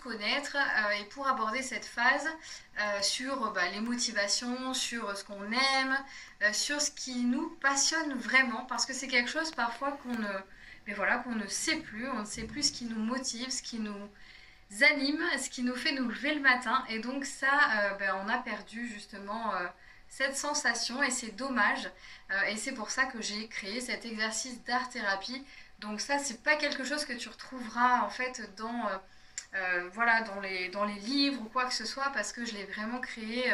connaître et pour aborder cette phase sur les motivations, sur ce qu'on aime, sur ce qui nous passionne vraiment, parce que c'est quelque chose parfois qu'on ne sait plus, on ne sait plus ce qui nous motive, ce qui nous anime, ce qui nous fait nous lever le matin. Et donc ça, on a perdu justement cette sensation et c'est dommage. Et c'est pour ça que j'ai créé cet exercice d'art-thérapie. Donc ça, c'est pas quelque chose que tu retrouveras en fait dans les livres ou quoi que ce soit, parce que je l'ai vraiment créé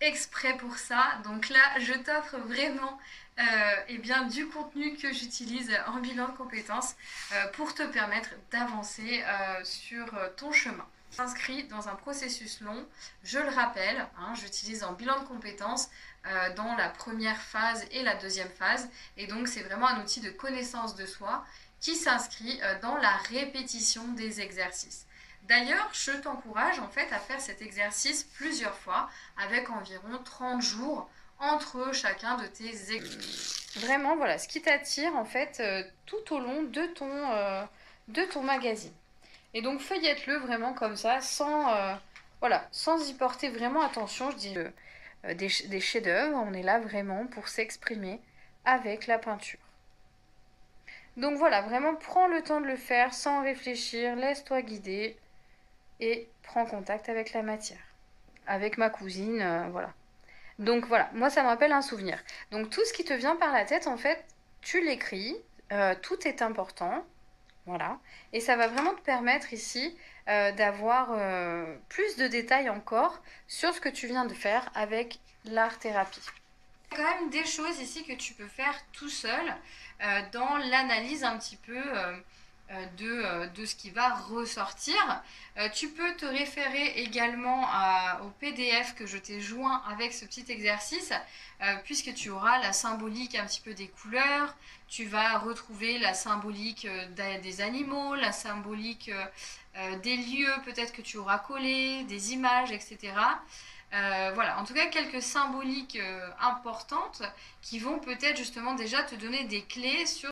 exprès pour ça. Donc là, je t'offre vraiment du contenu que j'utilise en bilan de compétences pour te permettre d'avancer sur ton chemin. S'inscrit dans un processus long, je le rappelle, j'utilise en bilan de compétences dans la première phase et la deuxième phase, et donc c'est vraiment un outil de connaissance de soi qui s'inscrit dans la répétition des exercices. D'ailleurs, je t'encourage en fait à faire cet exercice plusieurs fois avec environ 30 jours entre chacun de tes exercices. Vraiment, voilà, ce qui t'attire en fait tout au long de ton magazine. Et donc feuillette-le vraiment comme ça, sans y porter vraiment attention. Je dis des chefs-d'œuvre, on est là vraiment pour s'exprimer avec la peinture. Donc voilà, vraiment prends le temps de le faire sans réfléchir, laisse-toi guider et prends contact avec la matière. Avec ma cousine, voilà. Donc voilà, moi ça me rappelle un souvenir. Donc tout ce qui te vient par la tête, en fait, tu l'écris, tout est important. Voilà. Et ça va vraiment te permettre ici d'avoir plus de détails encore sur ce que tu viens de faire avec l'art-thérapie. Il y a quand même des choses ici que tu peux faire tout seul dans l'analyse un petit peu de ce qui va ressortir. Tu peux te référer également au PDF que je t'ai joint avec ce petit exercice, puisque tu auras la symbolique un petit peu des couleurs, tu vas retrouver la symbolique des animaux, la symbolique des lieux peut-être que tu auras collé, des images, etc. Voilà, en tout cas quelques symboliques importantes qui vont peut-être justement déjà te donner des clés sur